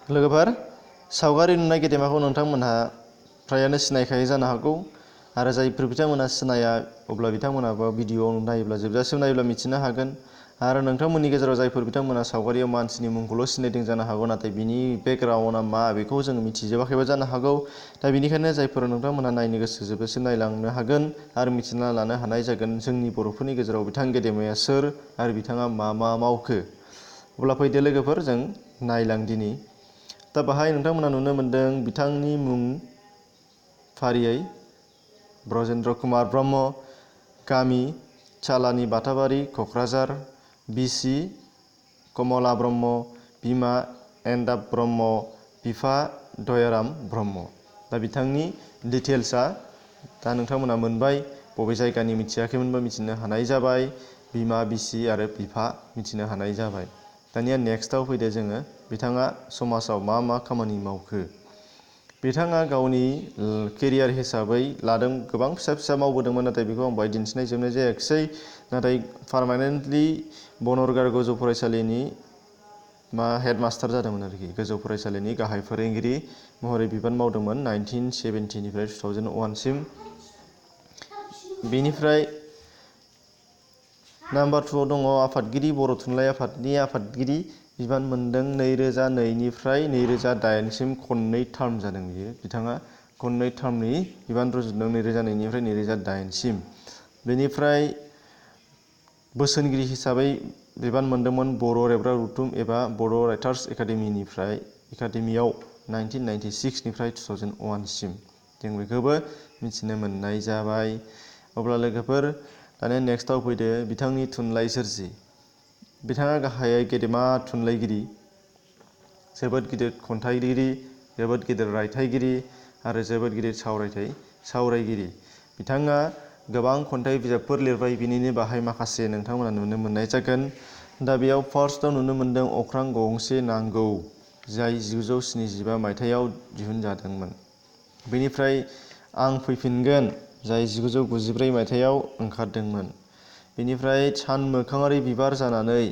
लोगोफोर सावगारि नुनाय गेदेमाखौ नोंथांमोनहा फ्रायानो सिनायखायो जानो हागौ आरो जायफोर बिथांमोना सिनाया अब्ला बिथांमोनाबो भिडिअ नायोब्ला जोबजासिम नायोब्ला मिथिनो हागोन आरो नोंथांमोननि गेजेराव जायफोर बिथांमोना सावगारियाव मानसिनि मुंखौल' सिनायदों जानो हागौ नाथाय बिनि बेकग्राउन्डआ मा बेखौ जों मिथिजोबाखैबो जानो हागौ दा बेनिखायनो जायफोर नोंथांमोना नायनो गोसो जोबजासिम नायलांनो हागोन आरो मिथिना लानो हानाय जागोन जोंनि बर'फोरनि गेजेराव बिथां गेदेमाया सोर आरो बिथाङा मा मावखो अब्ला फैदो लोगोफोर जों नायलां दिनि दा बाहाय नोंथांमोना नुनो मोनदों बिथांनि मुं फारियै ब्रजेन्द्र कुमार ब्रह्म गामि चालानि बाथाबारि क'क्राझार बिसि कमला ब्रह्म बिमा एन्दाब ब्रह्म बिफा दयाराम ब्रह्म दा बिथांनि डिटेल्सआ दा नोंथांमोना मोनबाय बबे जायगानि मिथियाखैमोनबा मिथिनो हानाय जाबाय बिमा बिसि आरो बिफा मिथिनो हानाय जाबाय दानिया नेक्स्टआव फैदो जोङो बिथाङा समाजाव मा खामानि मावखो बिथाङा गावनि केरियार हिसाबै लादों गोबां फिसा मावबोदोंमोन नाथाय बेखौ आं बाहाय दिन्थिनाय जोबनाय जायाखिसै नाथाय पार्मानेन्टलि बनरगार गोजौ फरायसालिनि हेडमास्टार जादोंमोन आरोखि गोजौ फरायसालिनि गाहाय फोरोंगिरि महरै बिबान मावदोंमोन 1970 निफ्राय 2001 सिम बेनिफ्राय नाम्बार 2 आव दङ आफादगिरि बर' थुनलाइ आफादनि आफादगिरि बिबान मोनदों 2002 निफ्राय 2008 सिम खननै टार्म जादों बियो बिथाङा खननै टार्मनि बिबान रुजुदों 2002 निफ्राय 2008 सिम बेनिफ्राय बोसोनगिरि हिसाबै बिबान मोनदोंमोन बर' रेबग्रा रुथुम एबा बर' राइटार्स एकाडेमियाव 1996 निफ्राय 2001 सिम जों बेखौबो मिथिनो मोननाय जाबाय अब्ला लोगोफोर दानिया नेक्स्टआव फैदो बिथांनि थुनलाइ सोरजि बिथाङा गाहायै गेदेमा थुनलाइगिरि जोबोद गिदिर खन्थाइगिरि जोबोद गिदिर रायथाइगिरि आरो जोबोद गिदिर सावरायगिरि बिथाङा गोबां खन्थाइ बिजाबफोर लिरबाय बिनिनो बाहाय माखासे नोंथांमोना नुनो मोननाय जागोन दा बेयाव फार्स्टआव नुनो मोनदों अख्रां गंसे नांगौ जाय 1975 मायथाइयाव दिहुनजादोंमोन बेनिफ्राय आं फैफिनगोन जाय 1994 मायथाइयाव ओंखारदोंमोन बेनिफ्राय सान मोखाङारि बिबार जानानै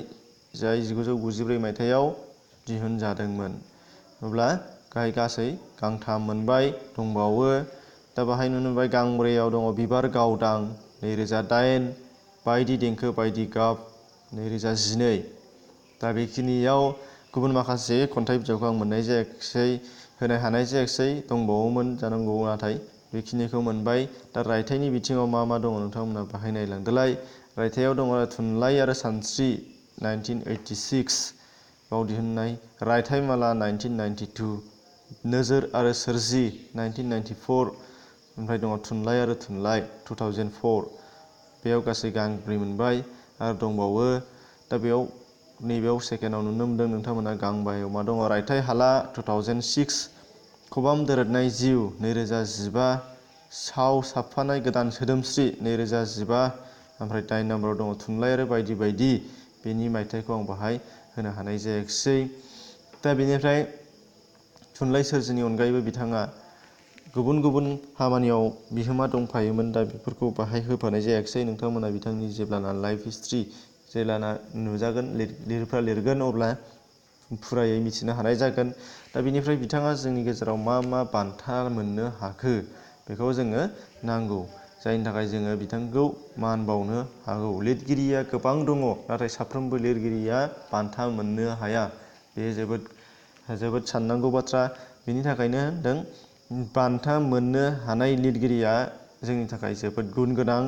जाय 1994 मायथाइयाव दिहुनजादोंमोन अब्ला गासै गांथाम मोनबाय दंबावो दा बाहाय नुनो मोनबाय गांब्रैयाव दङ बिबार गावदां 2008 बायदि देंखो बायदि गाब 2012 दा बेखिनियाव गुबुन माखासे खन्थाइ बिजाबखौ आं मोननाय जायाखिसै होनो हानाय जायाखिसै दंबावोमोन जानांगौ नाथाय बेखिनिखौ मोनबाय दा रायथाइनि बिथिङाव मा दङ नोंथांमोना बाहाय नायलांदोलाय रायथाइयाव दङ थुनलाइ आरो सानस्रि 1986 बाव दिहुननाय रायथाइमाला 1992 नोजोर आरो सोरजि 1994 ओमफ्राय दङ थुनलाइ आरो थुनलाइ 2004 बेयाव गासै गांब्रै मोनबाय आरो दंबावो दा बेयाव नैबेयाव सेकेन्डआव नुनो मोनदों नोंथांमोना गांबायाव मा दङ रायथाइ हाला 2006 खबाम दोरोदनाय जिउ 2015 साव साबफानाय गोदान सोदोमस्रि 2015 ओमफ्राय 9 नाम्बाराव दङ थुनलाइ आरो बायदि बायदि बेनि मायथाइखौ आं बाहाय होनो हानाय जायाखिसै दा बेनिफ्राय थुनलाइ सोरजिनि अनगायैबो बिथाङा गुबुन खामानियाव बिहोमा दंफायोमोन दा बेफोरखौ बाहाय होफानाय जायाखिसै नोंथांमोना बिथांनि जेब्लाना लाइफ हिस्ट्रि जेब्लाना नुजागोन लिरगिरिफ्रा लिरगोन अब्ला फुरायै मिथिनो हानाय जागोन दा बेनिफ्राय बिथाङा जोंनि गेजेराव मा बान्था मोननो हाखो बेखौ जोङो नांगौ जायनि थाखाय जोङो बिथांखौ मान बावनो हागौ लिरगिरिया गोबां दङ नाथाय साफ्रोमबो लिरगिरिया बान्था मोननो हाया बे जोबोद साननांगौ बाथ्रा बेनि थाखायनो होनदों बान्था मोननो हानाय लिरगिरिया जोंनि थाखाय जोबोद गुन गोनां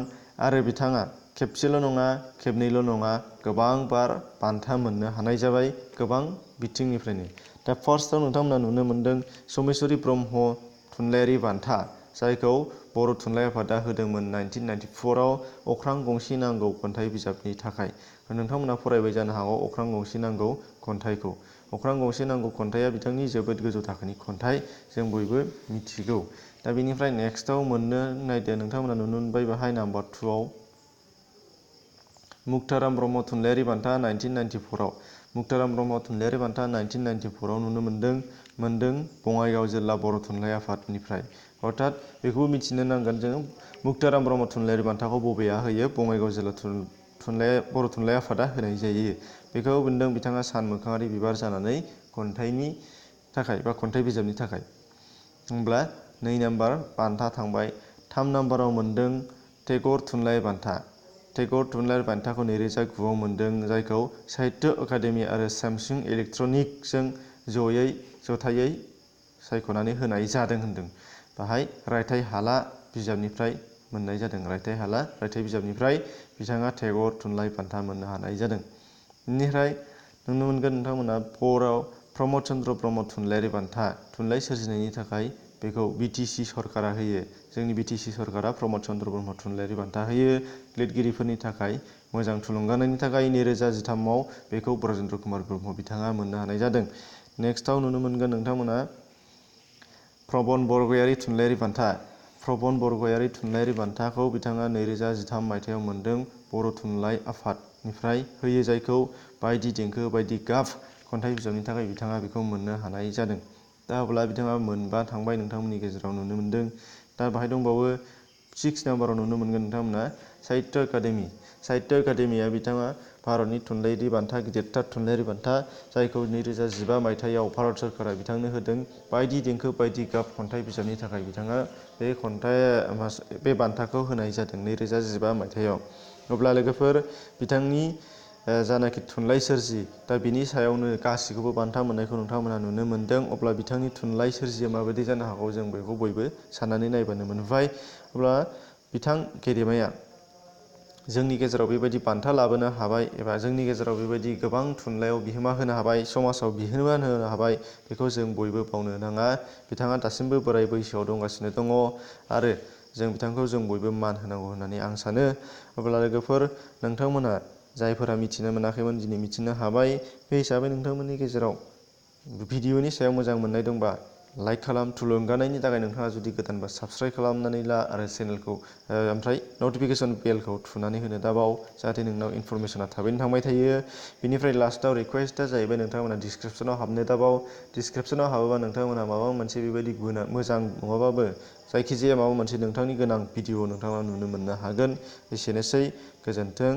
आरो बिथाङा खेबसेल' नङा खेबनैल' नङा गोबां बार बान्था मोननो हानाय जाबाय गोबां बिथिंनिफ्रायनो दा फार्स्टआव नोंथांमोना नुनो मोनदों समेश्वरी ब्रह्म थुनलाइयारि बान्था जायखौ बर' थुनलाइ आफादा होदोंमोन 1994 आव अख्रां गंसे नांगौ खन्थाइ बिजाबनि थाखाय नोंथांमोना फरायबाय जानो हागौ अख्रां गंसे नांगौ खन्थाइखौ अख्रां गंसे नांगौ खन्थाइया बिथांनि जोबोद गोजौ थाखोनि खन्थाइ जों बयबो मिथिगौ दा बेनिफ्राय नेक्स्टआव मोननो नायदो नोंथांमोना नुनो मोनबाय बाहाय नाम्बार 2 आव मुक्ताराम ब्रह्म थुनलाइयारि बान्था 1994 आव मुक्ताराम ब्रह्म थुनलाइयारि बान्था 1994 आव नुनो मोनदों बङाइगाव जिल्ला बर' थुनलाइ आफादनिफ्राय अर्थात बेखौबो मिथिनो नांगोन जोङो मुक्ताराम ब्रह्म थुनलाइयारि बान्थाखौ बबेया होयो बङाइगाव जिल्ला बर' थुनलाइ आफादा होनाय जायो बेखौ मोनदों बिथाङा सान मोखाङारि बिबार जानानै खन्थाइनि थाखाय बा खन्थाइ बिजाबनि थाखाय। होमब्ला 2 नाम्बार बान्था थांबाय। 3 नाम्बाराव मोनदों टेगर थुनलाइ बान्था। टेगर थुनलाइ बान्थाखौ 2009आव मोनदों, जायखौ साहित्य एकादेमि आरो सामसुं इलेक्ट्रनिक्सजों जथायै सायख'नानै होनाय जादों होनदों। बाहाय रायथाइ हाला बिजाबनिफ्राय मोननाय जादों। रायथाइ हाला रायथाइ बिजाबनिफ्राय बिथाङा टेगर थुनलाइ बान्था मोननो हानाय जादों। बेनिफ्राय नुनो मोनगोन नोंथांमोना प्रमद चन्द्र ब्रह्म थुनलाइयारि बान्था। थुनलाइ सोरजिनायनि थाखाय बेखौ बिटिसि सरकारा होयो। जोंनि बिटिसि सरकारा प्रमद चन्द्र ब्रह्म थुनलाइयारि बान्था होयो लिरगिरिफोरनि थाखाय मोजां थुलुंगानायनि थाखाय। 2013आव बेखौ ब्रजेन्द्र कुमार ब्रह्म बिथाङा मोननो हानाय जादों। नेक्स्टआव नुनो मोनगोन नोंथांमोना प्रबन बरगयारि थुनलाइयारि बान्था। प्रबन बरगयारि थुनलाइयारि बान्थाखौ बिथाङा 2013 मायथाइयाव मोनदों। बर' थुनलाइ आफादनिफ्राय होयो, जायखौ बायदि देंखो बायदि गाब खन्थाइ बिजाबनि थाखाय बिथाङा बेखौ मोननो हानाय जादों। दा अब्ला बिथाङा मोनबा थांबाय नोंथांमोननि गेजेराव नुनो मोनदों। दा बाहाय दंबावो 6 नाम्बाराव नुनो मोनगोन नोंथांमोना साहित्य एकादेमि। साहित्य एकादेमिया बिथाङा भारतनि थुनलाइयारि बान्था, गिदिरथार थुनलाइयारि बान्था, जायखौ 2015 मायथाइयाव भारत सरकारा बिथांनो होदों। बायदि देंखो बायदि गाब खन्थाइ बिजाबनि थाखाय बिथाङा बे बान्थाखौ होनाय जादों 2015 मायथाइयाव। अब्ला लोगोफोर बिथांनि जानाखि थुनलाइ सोरजि, दा बिनि सायावनो गासिखौबो बान्था मोननायखौ नोंथांमोना नुनो मोनदों। अब्ला बिथांनि थुनलाइ सोरजिया माबायदि जानो हागौ जों बेखौ बयबो साननानै नायबानो मोनबाय। अब्ला बिथां गेदेमाया जोंनि गेजेराव बेबायदि बान्था लाबोनो हाबाय, एबा जोंनि गेजेराव बेबायदि गोबां थुनलाइयाव बिहोमा होनो हाबाय, समाजाव बिहोमा होनो हाबाय, बेखौ जों बयबो बावनो नाङा। बिथाङा दासिमबो बोराय बैसोआव दंगासिनो दङ आरो जों बिथांखौ जों बयबो मान होनांगौ होननानै आं सानो। अब्ला लोगोफोर नोंथांमोना जायफोरा मिथिनो मोनाखैमोन दिनै मिथिनो हाबाय। बे हिसाबै नोंथांमोननि गेजेराव भिडिअनि सायाव मोजां मोननाय दंबा लाइक खालाम। थुलुंगानायनि थाखाय नोंथाङा जुदि गोदानबा साबस्क्राइब खालामनानै ला आरो चेनेलखौ ओमफ्राय नटिफिकेसन बेलखौ थुनानै होनो दाबाव, जाहाथे नोंनाव इनफरमेसना थाबैनो थांबाय थायो। बेनिफ्राय लास्टआव रिकुवेस्टआ जाहैबाय नोंथांमोना डिसक्रिपसनाव हाबनो दाबाव। डिसक्रिपसनाव हाबोबा नोंथांमोना माबा मोनसे बेबायदि मोजां नङाबाबो जायखिजाया माबा मोनसे नोंथांनि गोनां भिडिअ नोंथाङा नुनो मोननो हागोन। एसेनोसै, गोजोन्थों।